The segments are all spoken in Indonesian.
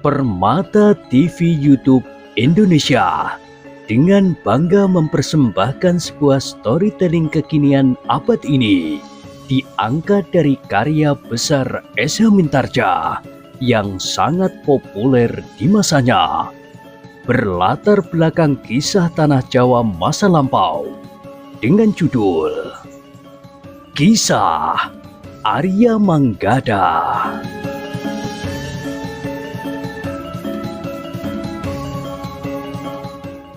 Permata TV YouTube Indonesia dengan bangga mempersembahkan sebuah storytelling kekinian abad ini, diangkat dari karya besar Esa Mintarja yang sangat populer di masanya, berlatar belakang kisah tanah Jawa masa lampau dengan judul Kisah Arya Manggada.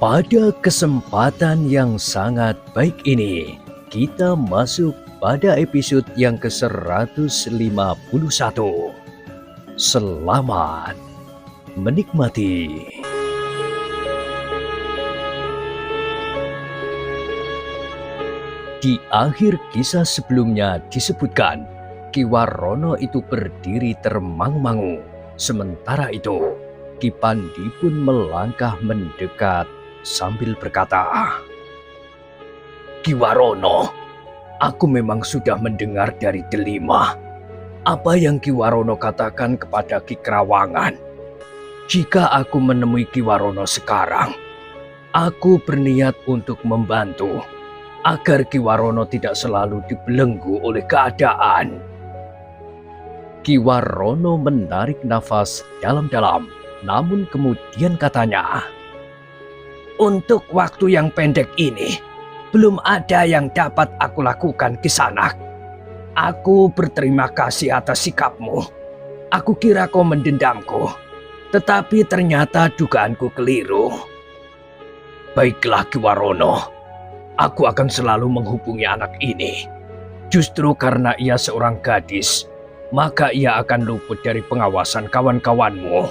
Pada kesempatan yang sangat baik ini, kita masuk pada episode yang ke-151. Selamat menikmati. Di akhir kisah sebelumnya disebutkan, Ki Warono itu berdiri termangu-mangu. Sementara itu, Ki Pandi pun melangkah mendekat sambil berkata, "Ki Warono, aku memang sudah mendengar dari Delima apa yang Ki Warono katakan kepada Ki Krawangan. Jika aku menemui Ki Warono sekarang, aku berniat untuk membantu agar Ki Warono tidak selalu dibelenggu oleh keadaan." Ki Warono menarik nafas dalam-dalam, namun kemudian katanya, "Untuk waktu yang pendek ini, belum ada yang dapat aku lakukan, Kisanak. Aku berterima kasih atas sikapmu. Aku kira kau mendendamku, tetapi ternyata dugaanku keliru." "Baiklah Ki Warono, aku akan selalu menghubungi anak ini. Justru karena ia seorang gadis, maka ia akan luput dari pengawasan kawan-kawanmu."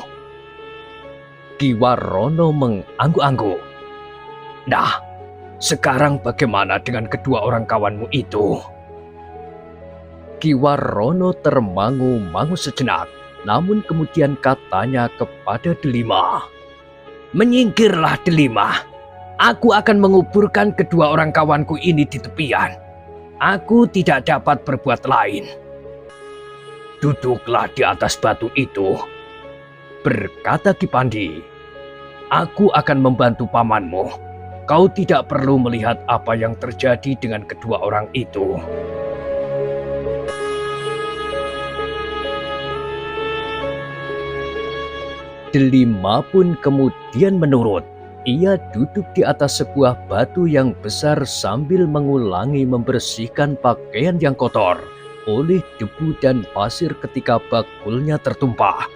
Ki Warono mengangguk-angguk. "Nah, sekarang bagaimana dengan kedua orang kawanmu itu?" Ki Warono termangu-mangu sejenak, namun kemudian katanya kepada Delima, "Menyingkirlah Delima. Aku akan menguburkan kedua orang kawanku ini di tepian. Aku tidak dapat berbuat lain." "Duduklah di atas batu itu," berkata Ki Pandi. "Aku akan membantu pamanmu. Kau tidak perlu melihat apa yang terjadi dengan kedua orang itu." Delima pun kemudian menurut. Ia duduk di atas sebuah batu yang besar sambil mengulangi membersihkan pakaian yang kotor oleh debu dan pasir ketika bakulnya tertumpah.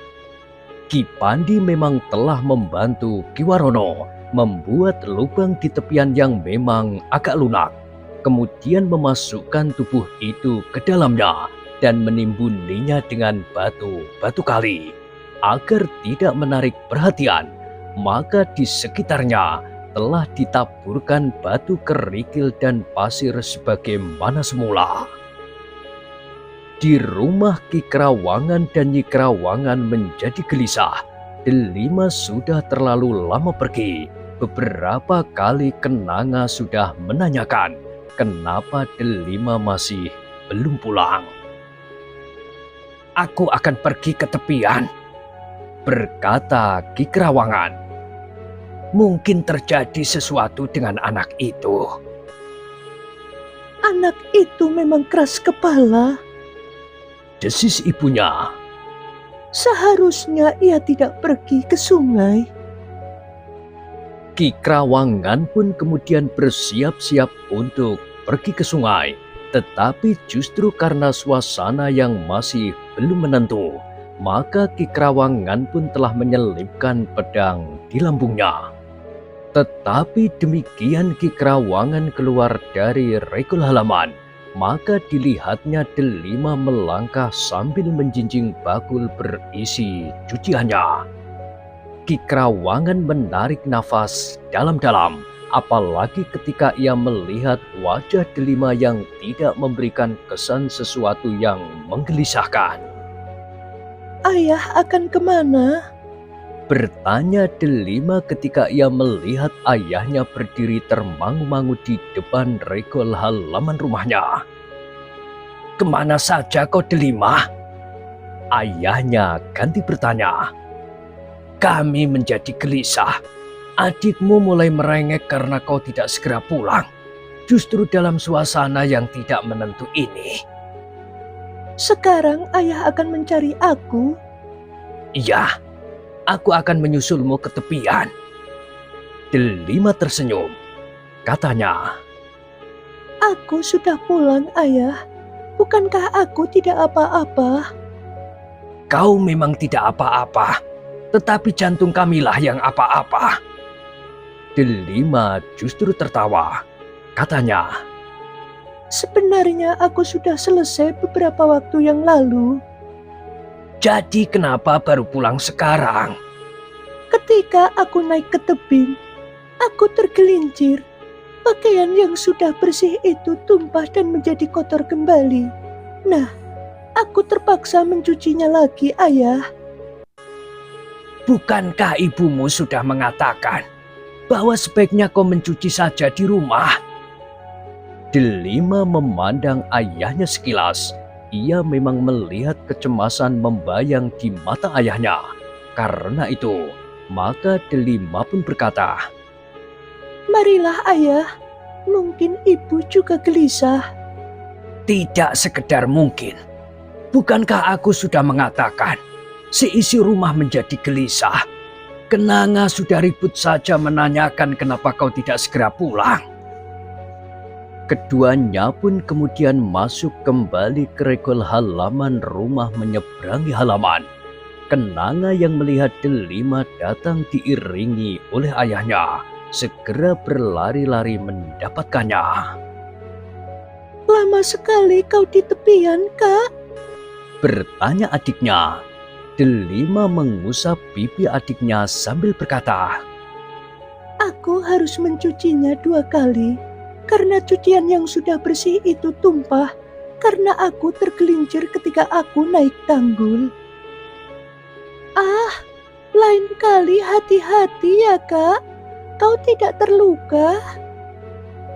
Ki Pandi memang telah membantu Ki Warono membuat lubang di tepian yang memang agak lunak, kemudian memasukkan tubuh itu ke dalamnya dan menimbuninya dengan batu-batu kali agar tidak menarik perhatian. Maka di sekitarnya telah ditaburkan batu kerikil dan pasir sebagaimana semula. Di rumah Ki Krawangan dan Nyi Krawangan menjadi gelisah. Delima sudah terlalu lama pergi. Beberapa kali Kenanga sudah menanyakan kenapa Delima masih belum pulang. "Aku akan pergi ke tepian," berkata Ki Krawangan. "Mungkin terjadi sesuatu dengan anak itu." "Anak itu memang keras kepala," desis ibunya. "Seharusnya ia tidak pergi ke sungai." Ki Krawangan pun kemudian bersiap-siap untuk pergi ke sungai. Tetapi justru karena suasana yang masih belum menentu, maka Ki Krawangan pun telah menyelipkan pedang di lambungnya. Tetapi demikian Ki Krawangan keluar dari regol halaman, maka dilihatnya Delima melangkah sambil menjinjing bakul berisi cuciannya. Ki Krawangan menarik nafas dalam-dalam, apalagi ketika ia melihat wajah Delima yang tidak memberikan kesan sesuatu yang menggelisahkan. "Ayah akan kemana?" bertanya Delima ketika ia melihat ayahnya berdiri termangu-mangu di depan regol halaman rumahnya. "Kemana saja kau Delima?" ayahnya ganti bertanya. Kami menjadi gelisah. Adikmu mulai merengek karena kau tidak segera pulang. Justru dalam suasana yang tidak menentu ini. Sekarang ayah akan mencari aku. Iya, aku akan menyusulmu ke tepian. Delima tersenyum. Katanya, Aku sudah pulang, ayah. Bukankah aku tidak apa-apa? kau memang tidak apa-apa, tetapi jantung kamilah yang apa-apa. Delima justru tertawa. Katanya, Sebenarnya aku sudah selesai beberapa waktu yang lalu. jadi kenapa baru pulang sekarang? Ketika aku naik ke tebing, aku tergelincir. Pakaian yang sudah bersih itu tumpah dan menjadi kotor kembali. Nah, aku terpaksa mencucinya lagi, ayah. Bukankah ibumu sudah mengatakan bahwa sebaiknya kau mencuci saja di rumah? Delima memandang ayahnya sekilas. Ia memang melihat kecemasan membayang di mata ayahnya. Karena itu, maka Delima pun berkata, Marilah, ayah. Mungkin ibu juga gelisah. tidak sekedar mungkin. Bukankah aku sudah mengatakan, seisi rumah menjadi gelisah. Kenanga sudah ribut saja menanyakan kenapa kau tidak segera pulang. Keduanya pun kemudian masuk kembali ke regol halaman rumah menyeberangi halaman. Kenanga yang melihat Delima datang diiringi oleh ayahnya, segera berlari-lari mendapatkannya. Lama sekali kau di tepian, Kak. Bertanya adiknya. Delima mengusap pipi adiknya sambil berkata, Aku harus mencucinya 2 kali. Karena cucian yang sudah bersih itu tumpah. Karena aku tergelincir ketika aku naik tanggul. Ah, lain kali hati-hati ya, Kak. Kau tidak terluka?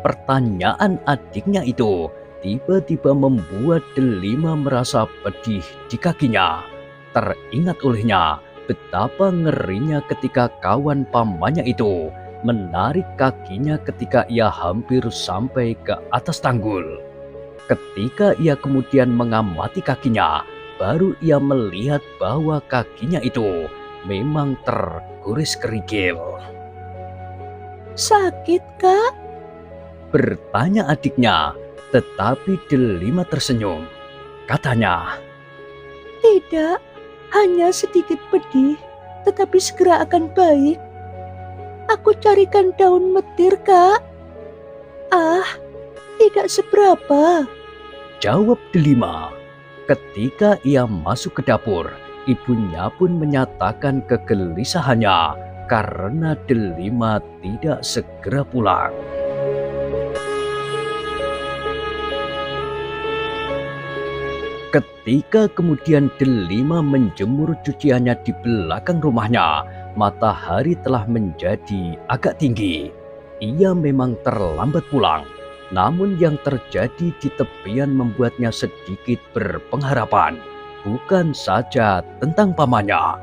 pertanyaan adiknya itu tiba-tiba membuat Delima merasa pedih di kakinya. Teringat olehnya betapa ngerinya ketika kawan pamannya itu menarik kakinya ketika ia hampir sampai ke atas tanggul. Ketika ia kemudian mengamati kakinya, baru ia melihat bahwa kakinya itu memang tergores kerikil. Sakit, Kak? Bertanya adiknya, tetapi Delima tersenyum. Katanya, Tidak, hanya sedikit pedih, tetapi segera akan baik. Aku carikan daun metir, Kak. Ah, tidak seberapa. jawab Delima. Ketika ia masuk ke dapur, ibunya pun menyatakan kegelisahannya karena Delima tidak segera pulang. Ketika kemudian Delima menjemur cuciannya di belakang rumahnya, matahari telah menjadi agak tinggi. Ia memang terlambat pulang, namun yang terjadi di tepian membuatnya sedikit berpengharapan. Bukan saja tentang pamannya,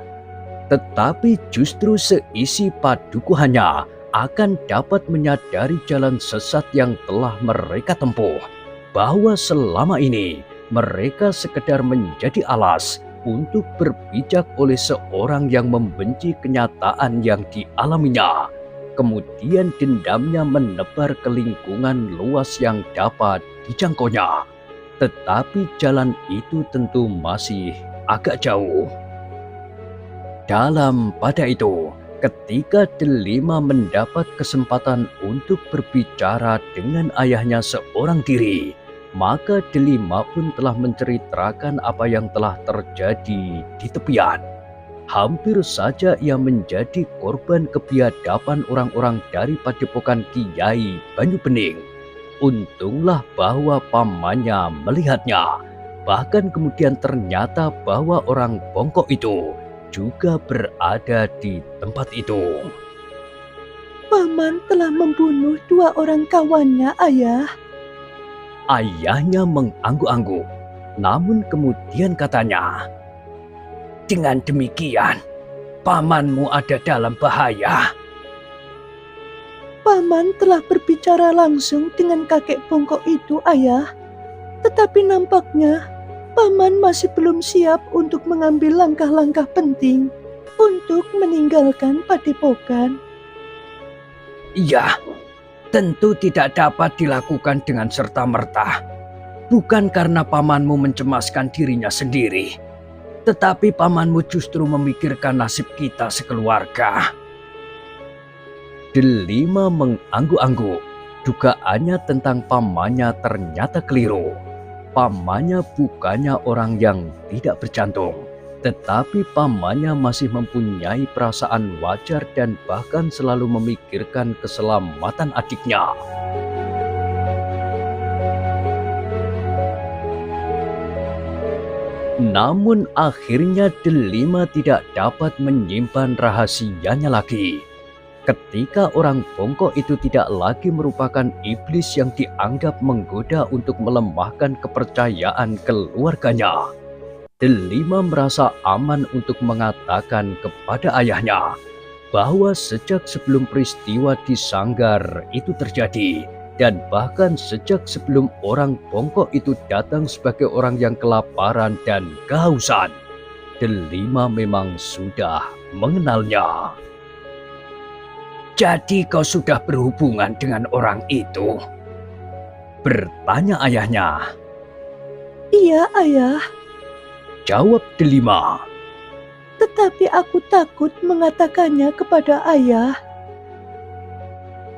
tetapi justru seisi padukuhannya akan dapat menyadari jalan sesat yang telah mereka tempuh. Bahwa selama ini mereka sekedar menjadi alas untuk berpijak oleh seorang yang membenci kenyataan yang dialaminya. Kemudian dendamnya menebar ke lingkungan luas yang dapat dijangkaunya. Tetapi jalan itu tentu masih agak jauh. Pada itu, ketika Delima mendapat kesempatan untuk berbicara dengan ayahnya seorang diri, maka Delima pun telah menceritakan apa yang telah terjadi di tepian. Hampir saja ia menjadi korban kebiadaban orang-orang dari padepokan Kiai Banyu Bening. Untunglah bahwa pamannya melihatnya. Bahkan kemudian ternyata bahwa orang bongkok itu juga berada di tempat itu. Paman telah membunuh 2 orang kawannya, ayah. Ayahnya mengangguk-angguk. Namun kemudian katanya, dengan demikian, pamanmu ada dalam bahaya. Paman telah berbicara langsung dengan kakek bongkok itu, Ayah. Tetapi nampaknya Paman masih belum siap untuk mengambil langkah-langkah penting untuk meninggalkan padepokan. Iya, tentu tidak dapat dilakukan dengan serta-merta. Bukan karena pamanmu mencemaskan dirinya sendiri, tetapi pamanmu justru memikirkan nasib kita sekeluarga. Delima mengangguk-angguk. Dugaannya tentang pamannya ternyata keliru. Pamannya bukannya orang yang tidak berjantung, tetapi pamannya masih mempunyai perasaan wajar dan bahkan selalu memikirkan keselamatan adiknya. Namun akhirnya Delima tidak dapat menyimpan rahasianya lagi. Ketika orang bongkok itu tidak lagi merupakan iblis yang dianggap menggoda untuk melemahkan kepercayaan keluarganya, Delima merasa aman untuk mengatakan kepada ayahnya bahwa sejak sebelum peristiwa di Sanggar itu terjadi, dan bahkan sejak sebelum orang bongkok itu datang sebagai orang yang kelaparan dan kehausan, Delima memang sudah mengenalnya. Jadi kau sudah berhubungan dengan orang itu? Bertanya ayahnya. Iya, Ayah. Jawab Delima. Tetapi aku takut mengatakannya kepada Ayah.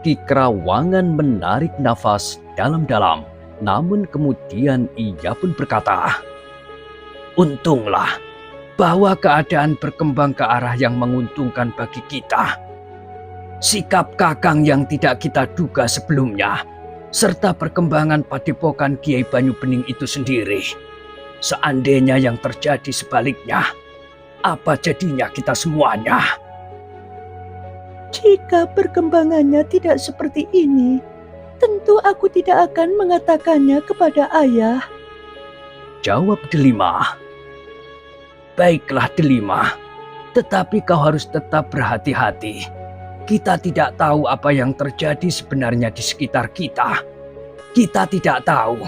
Ki Krawangan menarik nafas dalam-dalam, namun kemudian ia pun berkata, untunglah bahwa keadaan berkembang ke arah yang menguntungkan bagi kita. Sikap Kakang yang tidak kita duga sebelumnya, serta perkembangan padepokan Kiai Banyu Bening itu sendiri. Seandainya yang terjadi sebaliknya, apa jadinya kita semuanya? Jika perkembangannya tidak seperti ini, tentu aku tidak akan mengatakannya kepada Ayah. Jawab Delima. Baiklah Delima, tetapi kau harus tetap berhati-hati. Kita tidak tahu apa yang terjadi sebenarnya di sekitar kita. Kita tidak tahu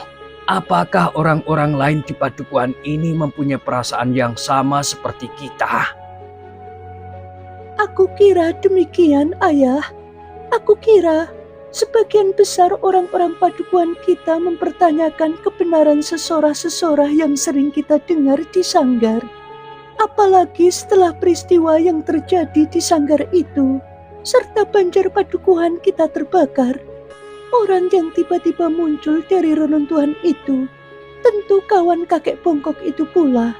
apakah orang-orang lain di padukuhan ini mempunyai perasaan yang sama seperti kita. Aku kira demikian, Ayah. Aku kira sebagian besar orang-orang padukuhan kita mempertanyakan kebenaran sesorah-sesorah yang sering kita dengar di Sanggar. Apalagi setelah peristiwa yang terjadi di Sanggar itu, serta banjar padukuhan kita terbakar. Orang yang tiba-tiba muncul dari reruntuhan itu tentu kawan kakek bongkok itu pula.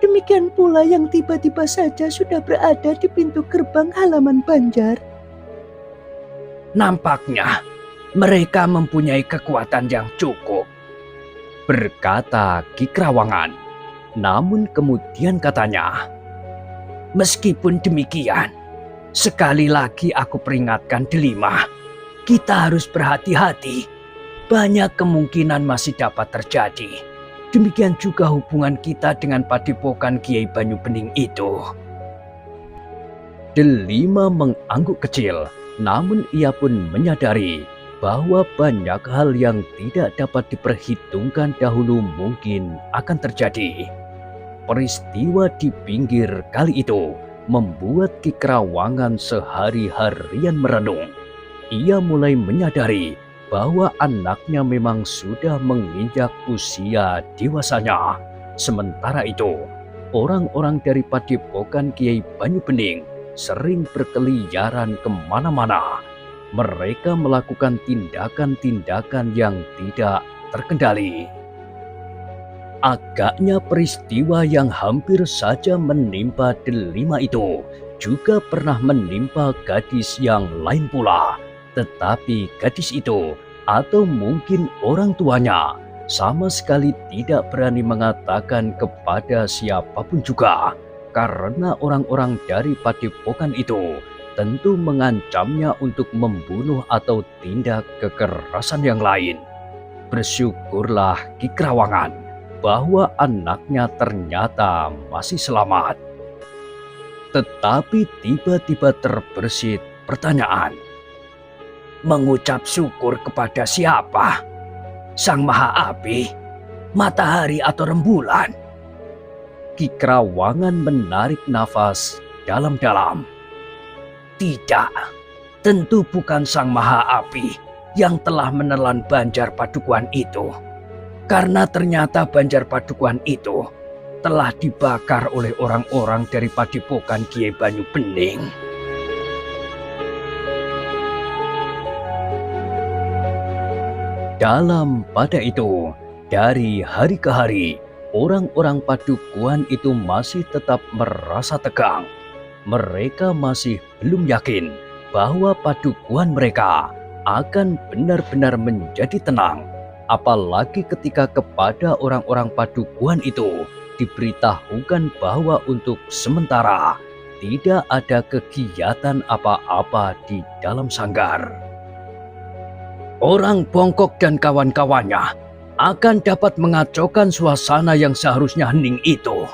Demikian pula yang tiba-tiba saja sudah berada di pintu gerbang halaman Banjar. Nampaknya mereka mempunyai kekuatan yang cukup, berkata Ki Krawangan. Namun kemudian katanya, meskipun demikian, sekali lagi aku peringatkan Delima, kita harus berhati-hati. Banyak kemungkinan masih dapat terjadi. Demikian juga hubungan kita dengan padepokan Kiai Banyu Bening itu. Delima mengangguk kecil, namun ia pun menyadari bahwa banyak hal yang tidak dapat diperhitungkan dahulu mungkin akan terjadi. Peristiwa di pinggir kali itu membuat Ki Krawangan sehari-harian merenung. Ia mulai menyadari bahwa anaknya memang sudah menginjak usia dewasanya. Sementara itu, orang-orang dari padepokan Kiai Banyu Bening sering berkeliaran kemana-mana. Mereka melakukan tindakan-tindakan yang tidak terkendali. Agaknya peristiwa yang hampir saja menimpa Delima itu juga pernah menimpa gadis yang lain pula. Tetapi gadis itu, atau mungkin orang tuanya, sama sekali tidak berani mengatakan kepada siapapun juga, karena orang-orang dari padepokan itu tentu mengancamnya untuk membunuh atau tindak kekerasan yang lain. Bersyukurlah Ki Krawangan bahwa anaknya ternyata masih selamat. Tetapi tiba-tiba terbersit pertanyaan. Mengucap syukur kepada siapa? Sang Maha Api, matahari atau rembulan? Ki Krawangan menarik nafas dalam-dalam. Tidak, tentu bukan Sang Maha Api yang telah menelan Banjar Padukuhan itu. Karena ternyata Banjar Padukuhan itu telah dibakar oleh orang-orang dari Padepokan Kiai Banyu Bening. Dalam pada itu, dari hari ke hari, orang-orang Padukuhan itu masih tetap merasa tegang. Mereka masih belum yakin bahwa Padukuhan mereka akan benar-benar menjadi tenang. Apalagi ketika kepada orang-orang Padukuhan itu diberitahukan bahwa untuk sementara tidak ada kegiatan apa-apa di dalam sanggar. Orang Bongkok dan kawan-kawannya akan dapat mengacaukan suasana yang seharusnya hening itu,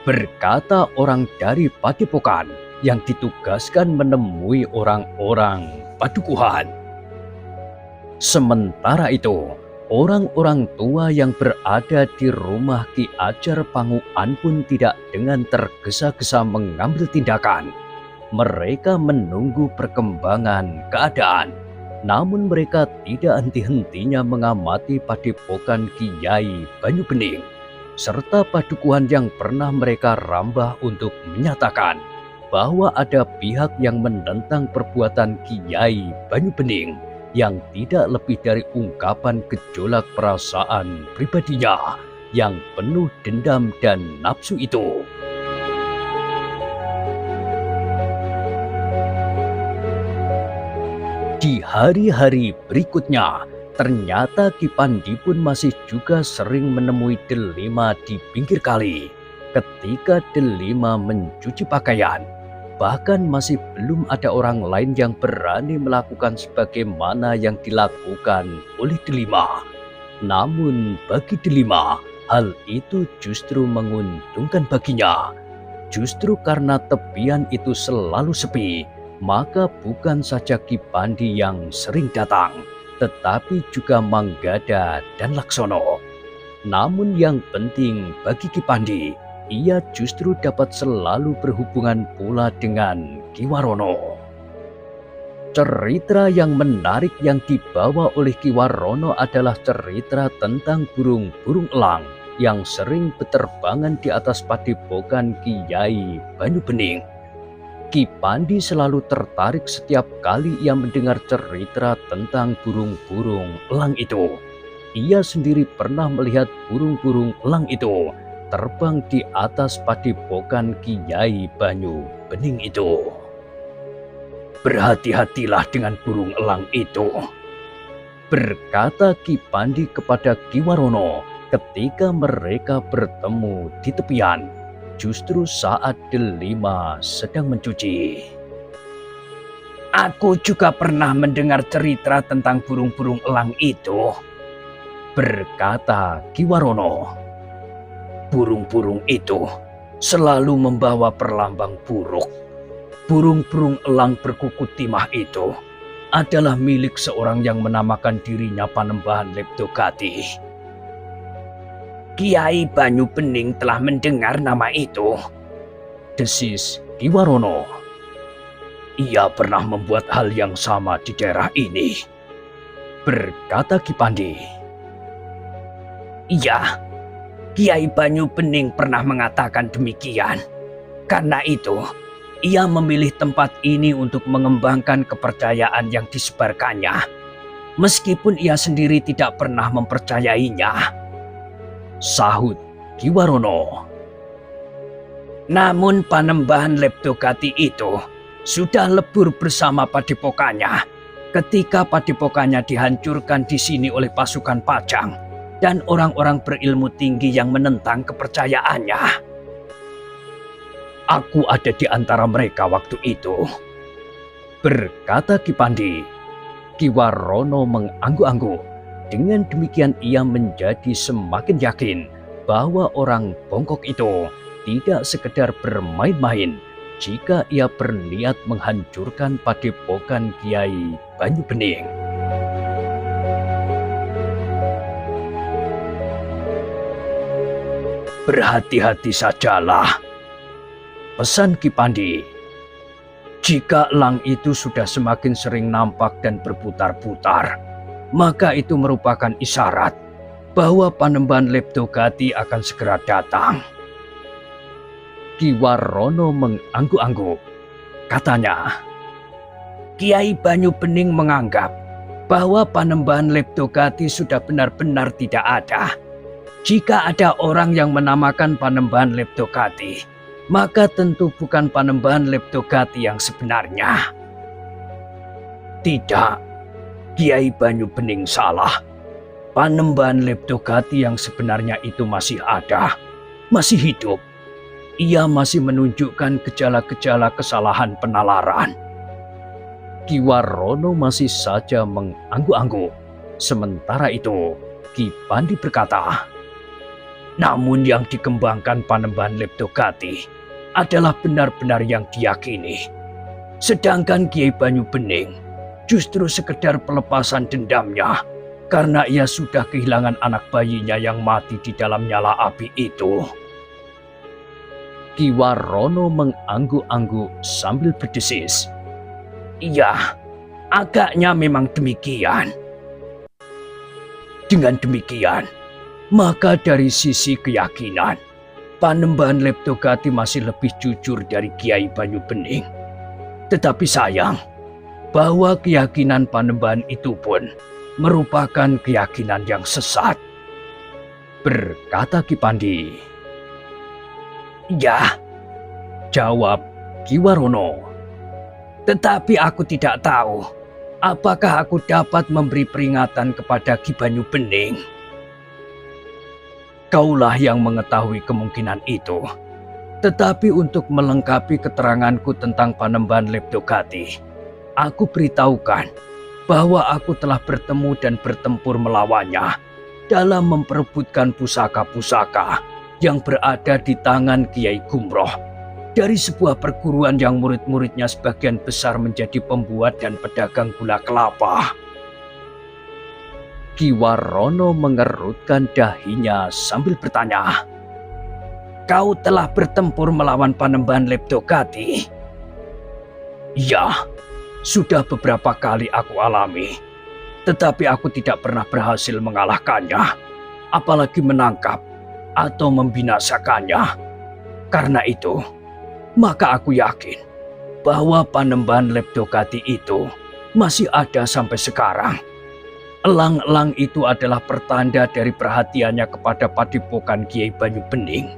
berkata orang dari Padepokan yang ditugaskan menemui orang-orang Padukuhan. Sementara itu, orang-orang tua yang berada di rumah Ki Ajar Panguan pun tidak dengan tergesa-gesa mengambil tindakan. Mereka menunggu perkembangan keadaan. Namun mereka tidak henti-hentinya mengamati Padepokan Kiai Banyu Bening, serta Padukuhan yang pernah mereka rambah untuk menyatakan bahwa ada pihak yang menentang perbuatan Kiai Banyu Bening yang tidak lebih dari ungkapan gejolak perasaan pribadinya yang penuh dendam dan nafsu itu. Di hari-hari berikutnya, ternyata Ki Pandi pun masih juga sering menemui Delima di pinggir kali. Ketika Delima mencuci pakaian, bahkan masih belum ada orang lain yang berani melakukan sebagaimana yang dilakukan oleh Delima. Namun bagi Delima, hal itu justru menguntungkan baginya. Justru karena tepian itu selalu sepi, maka bukan saja Ki Pandi yang sering datang, tetapi juga Manggada dan Laksono. Namun yang penting bagi Ki Pandi, ia justru dapat selalu berhubungan pula dengan Ki Warono. Cerita yang menarik yang dibawa oleh Ki Warono adalah cerita tentang burung-burung elang yang sering berterbangan di atas Padepokan Kiai Banyu Bening. Ki Pandi selalu tertarik setiap kali ia mendengar cerita tentang burung-burung elang itu. Ia sendiri pernah melihat burung-burung elang itu terbang di atas Padepokan Kiai Banyu Bening itu. Berhati-hatilah dengan burung elang itu, berkata Ki Pandi kepada Ki Warono ketika mereka bertemu di tepian. Justru saat Delima sedang mencuci. Aku juga pernah mendengar cerita tentang burung-burung elang itu, berkata Ki Warono. Burung-burung itu selalu membawa perlambang buruk. Burung-burung elang berkuku timah itu adalah milik seorang yang menamakan dirinya Panembahan Leptogati. Kiai Banyu Bening telah mendengar nama itu, desis Ki Warono. Ia pernah membuat hal yang sama di daerah ini, berkata Ki Pandi. Iya, Kiai Banyu Bening pernah mengatakan demikian. Karena itu, ia memilih tempat ini untuk mengembangkan kepercayaan yang disebarkannya, meskipun ia sendiri tidak pernah mempercayainya, sahut Ki Warono. Namun Panembahan Leptogati itu sudah lebur bersama padepokannya ketika padepokannya dihancurkan di sini oleh pasukan Pajang dan orang-orang berilmu tinggi yang menentang kepercayaannya. Aku ada di antara mereka waktu itu, berkata Ki Pandi. Ki Warono mengangguk-angguk. Dengan demikian ia menjadi semakin yakin bahwa orang Bongkok itu tidak sekedar bermain-main jika ia berniat menghancurkan padepokan Kiai Banyu Bening. Berhati-hati sajalah, pesan Ki Pandi. Jika elang itu sudah semakin sering nampak dan berputar-putar, maka itu merupakan isyarat bahwa Panembahan Leptogati akan segera datang. Ki Warono mengangguk-angguk. Katanya, Kiai Banyu Bening menganggap bahwa Panembahan Leptogati sudah benar-benar tidak ada. Jika ada orang yang menamakan Panembahan Leptogati, maka tentu bukan Panembahan Leptogati yang sebenarnya. Tidak, Kiai Banyu Bening salah. Panembahan Leptogati yang sebenarnya itu masih ada, masih hidup. Ia masih menunjukkan gejala-gejala kesalahan penalaran. Ki Warono masih saja mengangguk-angguk. Sementara itu, Ki Pandi berkata, namun yang dikembangkan Panembahan Leptogati adalah benar-benar yang diyakini. Sedangkan Kiai Banyu Bening justru sekedar pelepasan dendamnya karena ia sudah kehilangan anak bayinya yang mati di dalam nyala api itu. Ki Warono mengangguk-angguk sambil berdesis. Iya, agaknya memang demikian. Dengan demikian, maka dari sisi keyakinan, Panembahan Leptogati masih lebih jujur dari Kiai Banyu Bening. Tetapi sayang, bahwa keyakinan Panembahan itu pun merupakan keyakinan yang sesat. Berkata Ki Pandi. Ya, jawab Ki Warono. Tetapi aku tidak tahu, apakah aku dapat memberi peringatan kepada Ki Banyu Bening. Kaulah yang mengetahui kemungkinan itu. Tetapi untuk melengkapi keteranganku tentang Panembahan Leptogati, aku beritahukan bahwa aku telah bertemu dan bertempur melawannya dalam memperebutkan pusaka-pusaka yang berada di tangan Kiai Gumroh dari sebuah perguruan yang murid-muridnya sebagian besar menjadi pembuat dan pedagang gula kelapa. Ki Warono mengerutkan dahinya sambil bertanya, kau telah bertempur melawan Panembahan Leptogati? Ya, sudah beberapa kali aku alami. Tetapi aku tidak pernah berhasil mengalahkannya, apalagi menangkap atau membinasakannya. Karena itu, maka aku yakin bahwa Panembahan Leptogati itu masih ada sampai sekarang. Elang-elang itu adalah pertanda dari perhatiannya kepada padepokan Kiai Banyu Bening.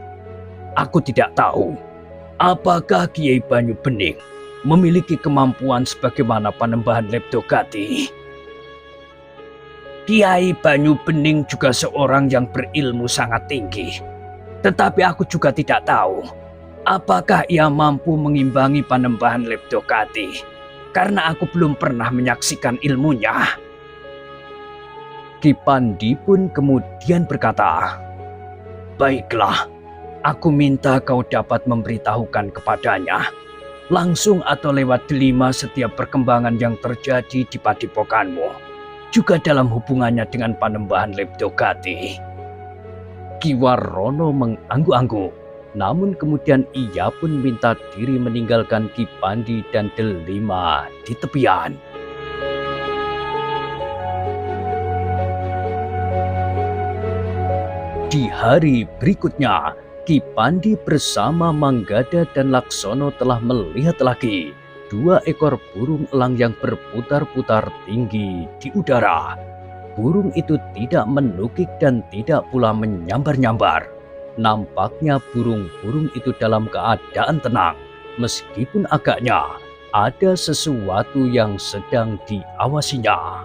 Aku tidak tahu apakah Kiai Banyu Bening memiliki kemampuan sebagaimana Panembahan Leptogati. Kiai Banyu Bening juga seorang yang berilmu sangat tinggi. Tetapi aku juga tidak tahu apakah ia mampu mengimbangi Panembahan Leptogati, karena aku belum pernah menyaksikan ilmunya. Ki Pandi pun kemudian berkata, baiklah, aku minta kau dapat memberitahukan kepadanya, langsung atau lewat delima setiap perkembangan yang terjadi di padepokanmu, juga dalam hubungannya dengan Panembahan Leptogati. Ki Warono mengangguk-angguk, namun kemudian ia pun minta diri meninggalkan Ki Pandi dan delima di tepian. Di hari berikutnya, Ki Pandi bersama Manggada dan Laksono telah melihat lagi 2 ekor burung elang yang berputar-putar tinggi di udara. Burung itu tidak menukik dan tidak pula menyambar-nyambar. Nampaknya burung-burung itu dalam keadaan tenang, meskipun agaknya ada sesuatu yang sedang diawasinya.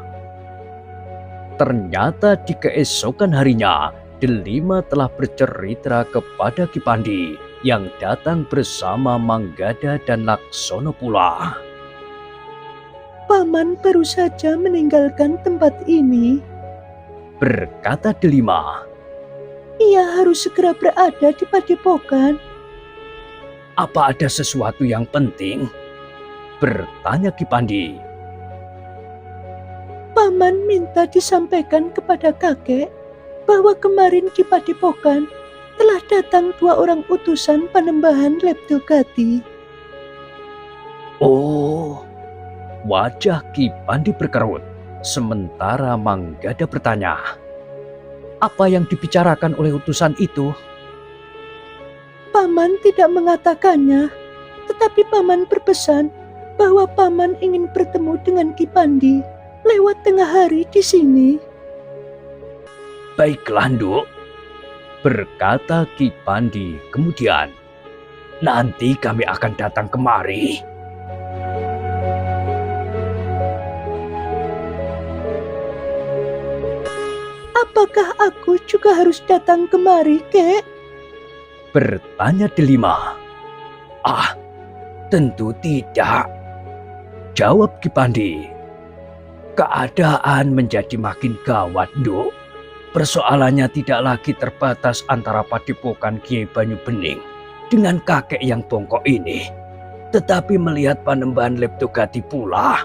Ternyata di keesokan harinya, delima telah bercerita kepada Ki Pandi yang datang bersama Manggada dan Laksono pula. Paman baru saja meninggalkan tempat ini. Berkata delima. Ia harus segera berada di padepokan. Apa ada sesuatu yang penting? Bertanya Ki Pandi. Paman minta disampaikan kepada kakek bahwa kemarin di Padepokan telah datang 2 orang utusan Panembahan Leptogati. Oh, wajah Ki Pandi berkerut. Sementara Manggada bertanya, apa yang dibicarakan oleh utusan itu? Paman tidak mengatakannya, tetapi Paman berpesan bahwa Paman ingin bertemu dengan Ki Pandi lewat tengah hari di sini. Baiklah, Nduk, berkata Ki Pandi kemudian. Nanti kami akan datang kemari. Apakah aku juga harus datang kemari, Kek? Bertanya Delima. Ah, tentu tidak, jawab Ki Pandi. Keadaan menjadi makin gawat, Nduk. Persoalannya tidak lagi terbatas antara Padepokan Kiai Banyu Bening dengan kakek yang bongkok ini, tetapi melihat Panembahan Leptogati pula.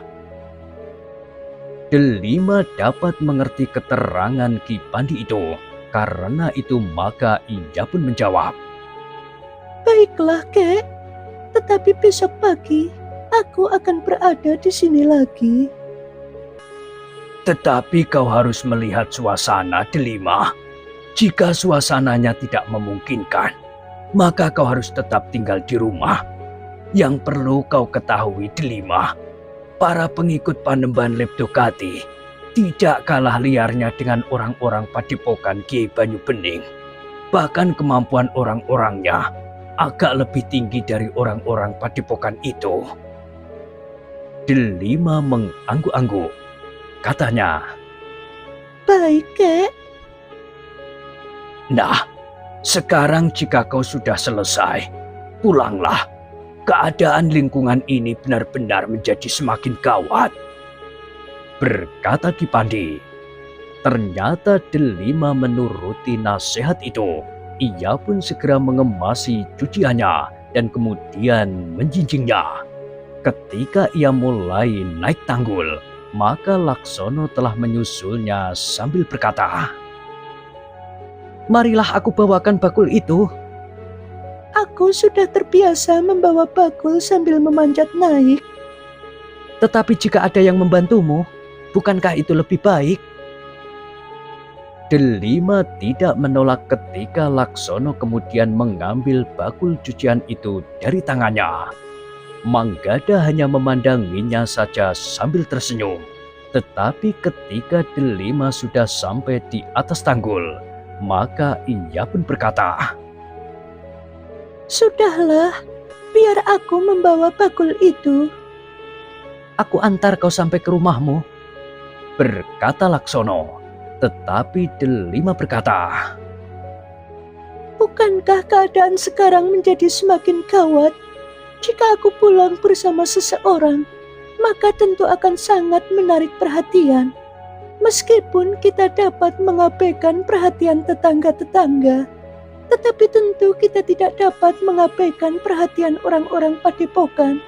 Delima dapat mengerti keterangan Ki Pandi itu. Karena itu maka ia pun menjawab. Baiklah, Kek. Tetapi besok pagi aku akan berada di sini lagi. Tetapi kau harus melihat suasana, Delima. Jika suasananya tidak memungkinkan, maka kau harus tetap tinggal di rumah. Yang perlu kau ketahui, Delima, para pengikut Panembahan Leptogati tidak kalah liarnya dengan orang-orang Padepokan Kiai Banyu Bening. Bahkan kemampuan orang-orangnya agak lebih tinggi dari orang-orang Padepokan itu. Delima mengangguk-angguk. Katanya, Baik, Kek. nah, sekarang jika kau sudah selesai, pulanglah. Keadaan lingkungan ini benar-benar menjadi semakin gawat, berkata Ki Pandi. Ternyata Delima menuruti nasihat itu. Ia pun segera mengemasi cuciannya dan kemudian menjinjingnya. Ketika ia mulai naik tanggul, maka Laksono telah menyusulnya sambil berkata, marilah aku bawakan bakul itu. Aku sudah terbiasa membawa bakul sambil memanjat naik. Tetapi jika ada yang membantumu, bukankah itu lebih baik? Delima tidak menolak ketika Laksono kemudian mengambil bakul cucian itu dari tangannya. Manggada hanya memandanginya saja sambil tersenyum. Tetapi ketika Delima sudah sampai di atas tanggul, maka ia pun berkata, Sudahlah, biar aku membawa bakul itu. aku antar kau sampai ke rumahmu, berkata Laksono. Tetapi Delima berkata, Bukankah keadaan sekarang menjadi semakin gawat? Jika aku pulang bersama seseorang, maka tentu akan sangat menarik perhatian. Meskipun kita dapat mengabaikan perhatian tetangga-tetangga, tetapi tentu kita tidak dapat mengabaikan perhatian orang-orang Padepokan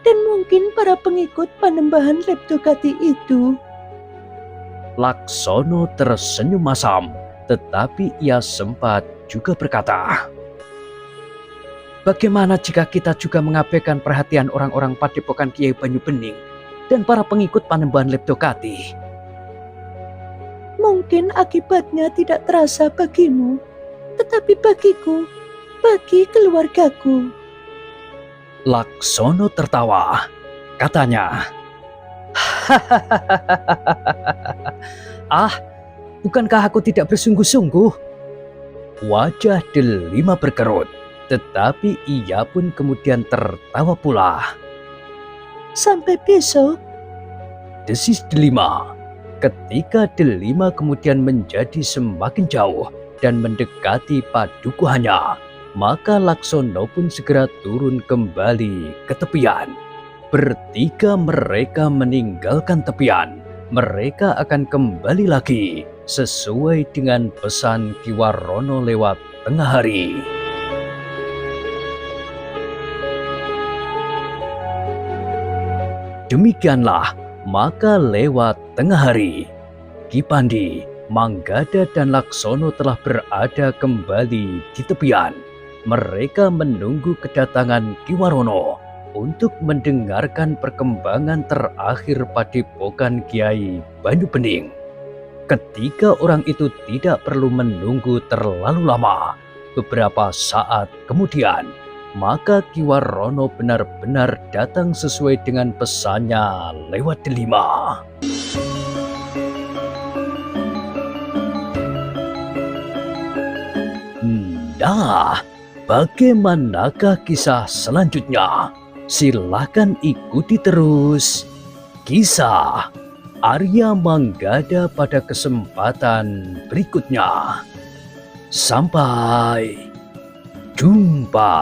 dan mungkin para pengikut Panembahan Leptogati itu. Laksono tersenyum masam, tetapi ia sempat juga berkata, bagaimana jika kita juga mengabaikan perhatian orang-orang Padepokan Kiai Banyu Bening dan para pengikut Panembahan Leptogati? Mungkin akibatnya tidak terasa bagimu, tetapi bagiku, bagi keluargaku. Laksono tertawa. Katanya, ah, bukankah aku tidak bersungguh-sungguh? Wajah Delima berkerut, tetapi ia pun kemudian tertawa pula. Sampai besok. Desis Delima. Ketika Delima kemudian menjadi semakin jauh dan mendekati padukuhannya, maka Laksono pun segera turun kembali ke tepian. Bertiga mereka meninggalkan tepian. Mereka akan kembali lagi sesuai dengan pesan Ki Warono lewat tengah hari. Demikianlah, maka lewat tengah hari, Ki Pandi, Manggada dan Laksono telah berada kembali di tepian. Mereka menunggu kedatangan Ki Warono untuk mendengarkan perkembangan terakhir padepokan Kiai Banyu Bening. Ketiga orang itu tidak perlu menunggu terlalu lama. Beberapa saat kemudian, maka Ki Warono benar-benar datang sesuai dengan pesannya lewat delima. Nah, bagaimanakah kisah selanjutnya? Silakan ikuti terus kisah Arya Manggada pada kesempatan berikutnya. Sampai jumpa.